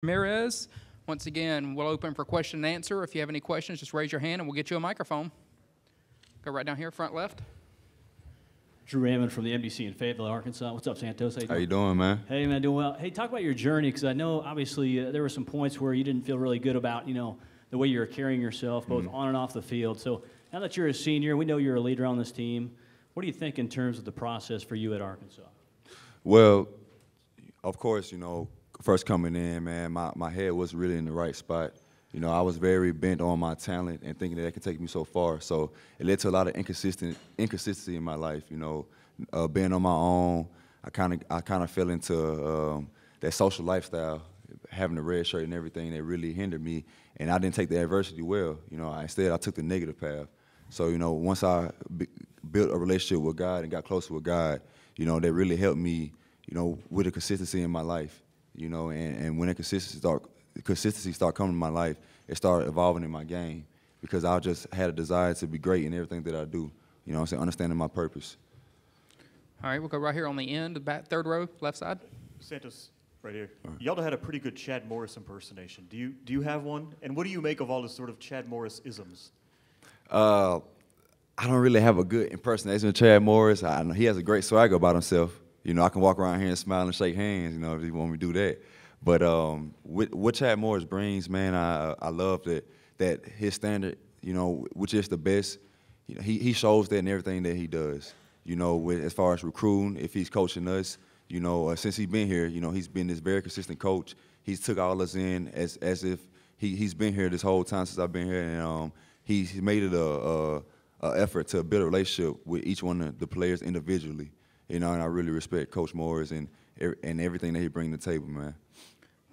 Ramirez. Once again, we'll open for question and answer. If you have any questions, just raise your hand and we'll get you a microphone. Go right down here, front left. Drew Raymond from the NBC in Fayetteville, Arkansas. What's up, Santos? How you doing, man? Hey, man, doing well. Hey, talk about your journey, because I know, obviously, there were some points where you didn't feel really good about, the way you were carrying yourself, both on and off the field. So now that you're a senior, we know you're a leader on this team. What do you think in terms of the process for you at Arkansas? Well, of course, first coming in, man, my head was really in the right spot. I was very bent on my talent and thinking that it could take me so far. So it led to a lot of inconsistency in my life. Being on my own, I kind of fell into that social lifestyle, having the red shirt and everything that really hindered me. And I didn't take the adversity well. Instead I took the negative path. So once I built a relationship with God and got closer with God, that really helped me, with the consistency in my life. And when that consistency started coming to my life, it started evolving in my game because I just had a desire to be great in everything that I do. Understanding my purpose. All right, we'll go right here on the end, the back, third row, left side. Santos, right here. Y'all had a pretty good Chad Morris impersonation. Do you have one? And what do you make of all this sort of Chad Morris isms? I don't really have a good impersonation of Chad Morris. I know he has a great swagger about himself. I can walk around here and smile and shake hands, if you want me to do that. But what Chad Morris brings, man, I love that his standard, which is the best, he shows that in everything that he does. As far as recruiting, if he's coaching us, since he's been here, he's been this very consistent coach. He's took all us in as if he's been here this whole time since I've been here, and he's made it a effort to build a relationship with each one of the players individually. And I really respect Coach Morris and everything that he brings to the table, man.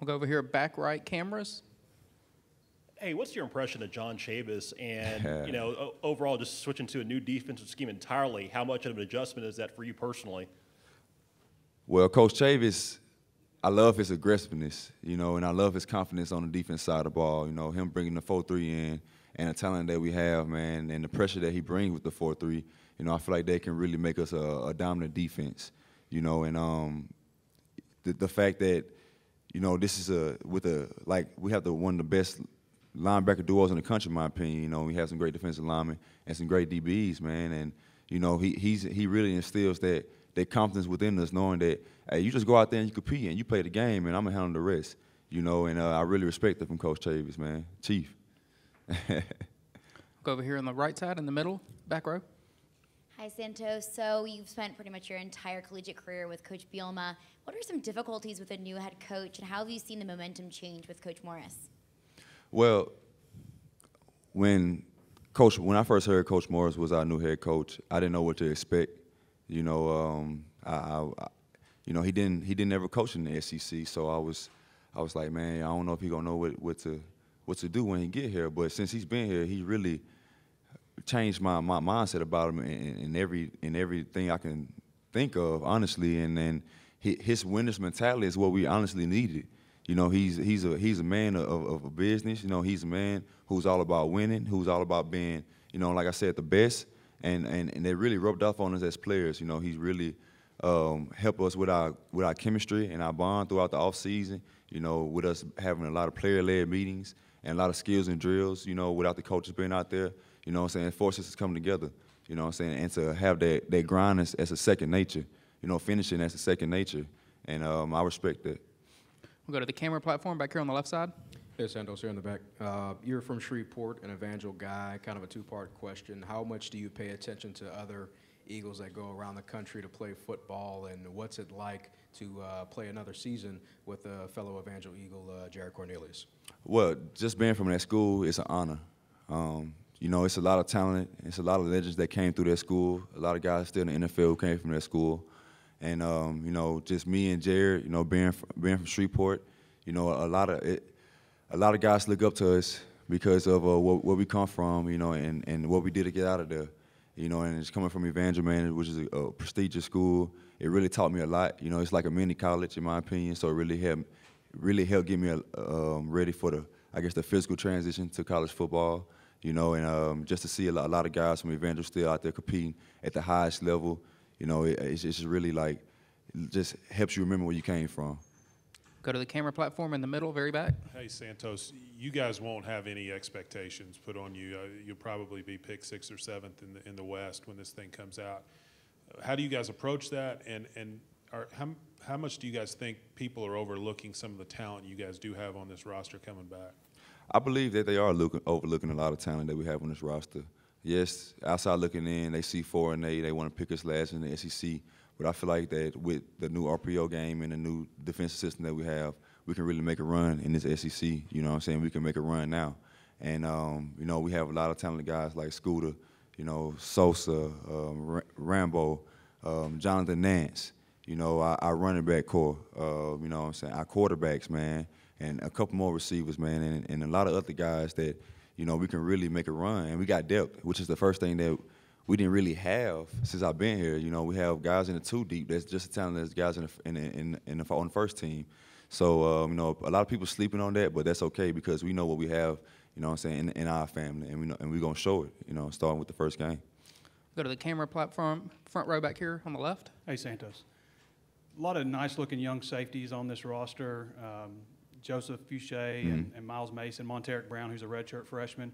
We'll go over here, back right cameras. Hey, what's your impression of John Chavis and, overall just switching to a new defensive scheme entirely? How much of an adjustment is that for you personally? Well, Coach Chavis, I love his aggressiveness, and I love his confidence on the defense side of the ball. Him bringing the 4-3 in and the talent that we have, man, and the pressure that he brings with the 4-3. I feel like they can really make us a dominant defense, and the fact that, this is we have one of the best linebacker duos in the country, in my opinion. We have some great defensive linemen and some great DBs, man, and he really instills that confidence within us, knowing that hey, you just go out there and you compete and you play the game, and I'm gonna handle the rest, and I really respect it from Coach Chavis, man, Chief. Go over here on the right side in the middle, back row. Hi, Santos. So you've spent pretty much your entire collegiate career with Coach Bielema. What are some difficulties with a new head coach, and how have you seen the momentum change with Coach Morris? Well, when I first heard Coach Morris was our new head coach, I didn't know what to expect. He didn't ever coach in the SEC, so I was like, man, I don't know if he gonna know what to do when he get here. But since he's been here, he really changed my mindset about him in everything I can think of, honestly. And then his winner's mentality is what we honestly needed. He's a man of a business. He's a man who's all about winning, who's all about being, like I said, the best. And they really rubbed off on us as players. He's really helped us with our chemistry and our bond throughout the off season. With us having a lot of player-led meetings and a lot of skills and drills. Without the coaches being out there. It forces us to come together. And to have that grind as a second nature. Finishing as a second nature. And I respect that. We'll go to the camera platform back here on the left side. Hey, Santos, here in the back. You're from Shreveport, an Evangel guy, kind of a two-part question. How much do you pay attention to other Eagles that go around the country to play football, and what's it like to play another season with a fellow Evangel Eagle, Jared Cornelius? Well, just being from that school, it's an honor. It's a lot of talent. It's a lot of legends that came through that school. A lot of guys still in the NFL who came from that school. And, just me and Jared, being from Shreveport, a lot of guys look up to us because of where we come from, and what we did to get out of there. And it's coming from Evangel, man, which is a prestigious school. It really taught me a lot. It's like a mini college, in my opinion, so it really helped get me ready for the physical transition to college football. And just to see a lot of guys from Evangel still out there competing at the highest level, it's just really just helps you remember where you came from. Go to the camera platform in the middle, very back. Hey, Santos, you guys won't have any expectations put on you. You'll probably be picked 6th or 7th in the West when this thing comes out. How do you guys approach that, and how much do you guys think people are overlooking some of the talent you guys do have on this roster coming back? I believe that they are overlooking a lot of talent that we have on this roster. Yes, outside looking in, they see 4-8, they want to pick us last in the SEC. But I feel like that with the new RPO game and the new defensive system that we have, we can really make a run in this SEC. You know what I'm saying? We can make a run now. And, you know, we have a lot of talented guys like Scooter, you know, Sosa, Rambo, Jonathan Nance, you know, our running back core, you know what I'm saying, our quarterbacks, man, and a couple more receivers, man, and a lot of other guys that, you know, we can really make a run. And we got depth, which is the first thing that we didn't really have since I've been here. You know, we have guys in the 2 deep that's just as talented as guys on the first team. So, you know, a lot of people sleeping on that, but that's okay because we know what we have, you know what I'm saying, in our family, and we're going to show it, you know, starting with the first game. Go to the camera platform, front row back here on the left. Hey, Santos. A lot of nice-looking young safeties on this roster. Joseph Fouché and Miles Mason, Monteric Brown, who's a redshirt freshman.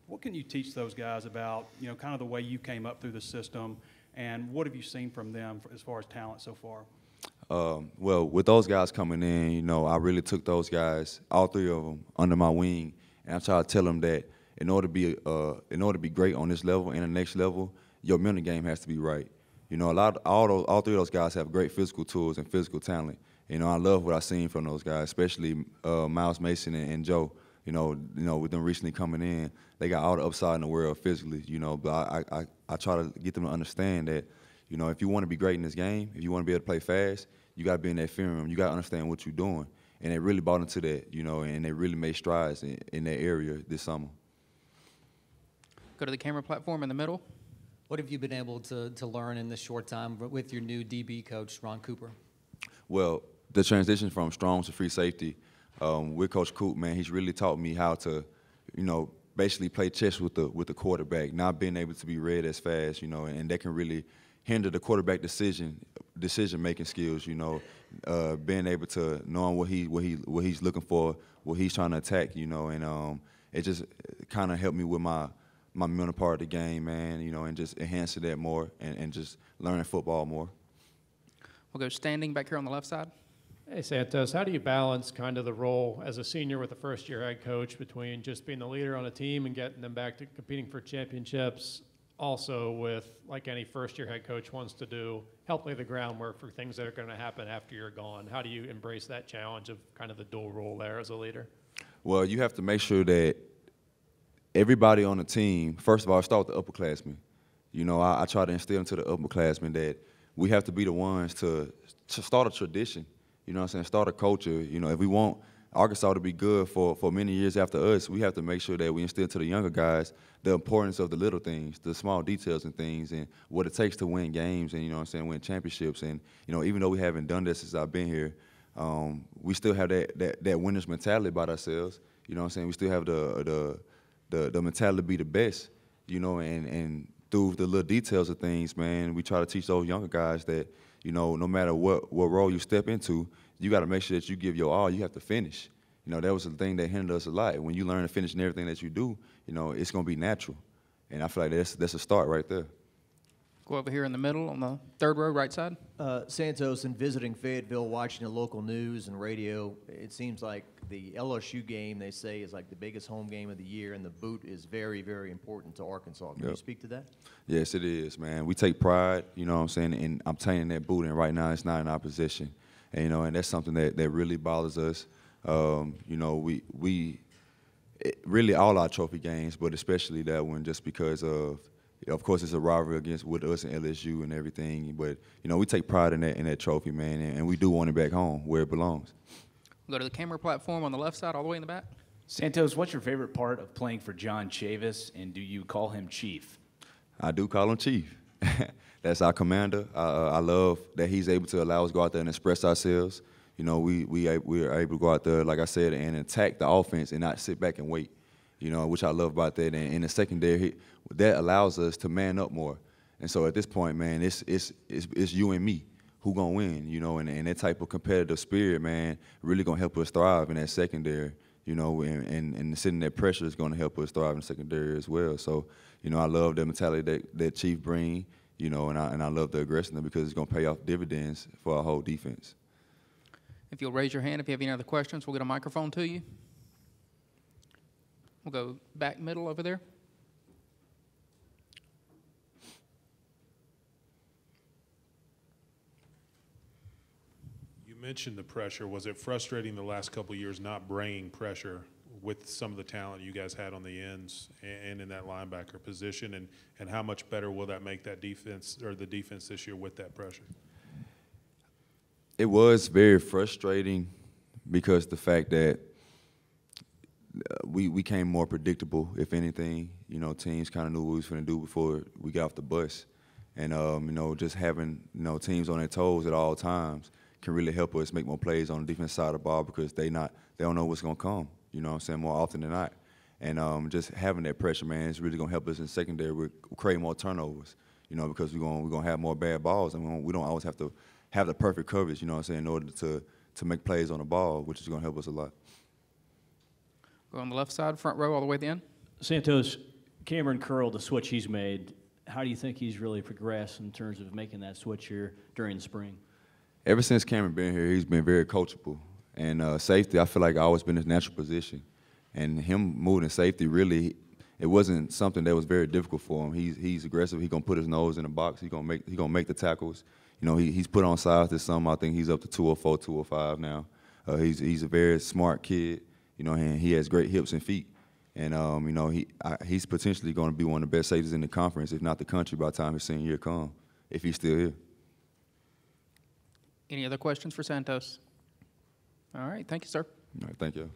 What can you teach those guys about, you know, kind of the way you came up through the system, and what have you seen from them as far as talent so far? Well, with those guys coming in, you know, I really took those guys, all 3 of them, under my wing, and I tried to tell them that in order to be great on this level and the next level, your mental game has to be right. You know, all 3 of those guys have great physical tools and physical talent. You know, I love what I've seen from those guys, especially Miles Mason and Joe. You know, with them recently coming in, they got all the upside in the world physically. You know, but I try to get them to understand that, you know, if you want to be great in this game, if you want to be able to play fast, you got to be in that film room. You got to understand what you're doing, and they really bought into that. You know, and they really made strides in that area this summer. Go to the camera platform in the middle. What have you been able to learn in this short time with your new DB coach, Ron Cooper? Well, the transition from strong to free safety, with Coach Coop, man, he's really taught me how to, you know, basically play chess with the quarterback, not being able to be read as fast, you know, and that can really hinder the quarterback decision-making skills, you know, being able to knowing what he's looking for, what he's trying to attack, you know, and it just kind of helped me with my mental part of the game, man, you know, and just enhancing that more and just learning football more. We'll go standing back here on the left side. Hey, Santos, how do you balance kind of the role as a senior with a first-year head coach between just being the leader on a team and getting them back to competing for championships, also with, like any first-year head coach wants to do, help lay the groundwork for things that are going to happen after you're gone? How do you embrace that challenge of kind of the dual role there as a leader? Well, you have to make sure that everybody on the team, first of all, start with the upperclassmen. You know, I try to instill into the upperclassmen that we have to be the ones to start a tradition. You know what I'm saying? Start a culture. You know, if we want Arkansas to be good for many years after us, we have to make sure that we instill to the younger guys the importance of the little things, the small details and things, and what it takes to win games and, you know what I'm saying, win championships. And, you know, even though we haven't done this since I've been here, we still have that winner's mentality about ourselves. You know what I'm saying? We still have the mentality to be the best, you know, and through the little details of things, man, we try to teach those younger guys that, you know, no matter what role you step into, you got to make sure that you give your all. You have to finish. You know, that was the thing that hindered us a lot. When you learn to finish in everything that you do, you know, it's going to be natural. And I feel like that's a start right there. Go over here in the middle on the 3rd row, right side. Santos, in visiting Fayetteville, watching the local news and radio, it seems like the LSU game, they say, is like the biggest home game of the year, and the boot is very, very important to Arkansas. Can you speak to that? Yes, it is, man. We take pride, you know what I'm saying, in obtaining that boot, and right now it's not in our possession. And, you know, and that's something that really bothers us. You know, we really all our trophy games, but especially that one just because of course, it's a rivalry with us and LSU and everything. But, you know, we take pride in that trophy, man, and we do want it back home where it belongs. We'll go to the camera platform on the left side, all the way in the back. Santos, what's your favorite part of playing for John Chavis, and do you call him Chief? I do call him Chief. That's our commander. I love that he's able to allow us to go out there and express ourselves. You know, we are able to go out there, like I said, and attack the offense and not sit back and wait. You know, which I love about that. And in the secondary, that allows us to man up more. And so at this point, man, it's you and me who gonna win, you know, and that type of competitive spirit, man, really gonna help us thrive in that secondary, you know, and sitting that pressure is gonna help us thrive in the secondary as well. So, you know, I love the mentality that Chief bring, you know, and I love the aggression because it's gonna pay off dividends for our whole defense. If you'll raise your hand if you have any other questions, we'll get a microphone to you. We'll go back middle over there. You mentioned the pressure. Was it frustrating the last couple of years not bringing pressure with some of the talent you guys had on the ends and in that linebacker position? And how much better will that make that defense or the defense this year with that pressure? It was very frustrating because the fact that we became more predictable, if anything. You know, teams kind of knew what we was going to do before we got off the bus. And, you know, just having, you know, teams on their toes at all times can really help us make more plays on the defense side of the ball because they don't know what's going to come, you know what I'm saying, more often than not. And just having that pressure, man, is really going to help us in secondary with creating more turnovers, you know, because we're going to have more bad balls, and we don't always have to have the perfect coverage, you know what I'm saying, in order to make plays on the ball, which is going to help us a lot. Go on the left side, front row, all the way to the end. Santos, Cameron Curl, the switch he's made, how do you think he's really progressed in terms of making that switch here during the spring? Ever since Cameron been here, he's been very coachable. And safety, I feel like I've always been his natural position. And him moving to safety, really, it wasn't something that was very difficult for him. He's aggressive. He's gonna put his nose in the box. He's gonna make the tackles. You know, he's put on size this summer. I think he's up to 204, 205 now. He's a very smart kid. You know, and he has great hips and feet. And you know, he's potentially going to be one of the best safeties in the conference, if not the country, by the time his senior year comes, if he's still here. Any other questions for Santos? All right, thank you, sir. All right, thank you.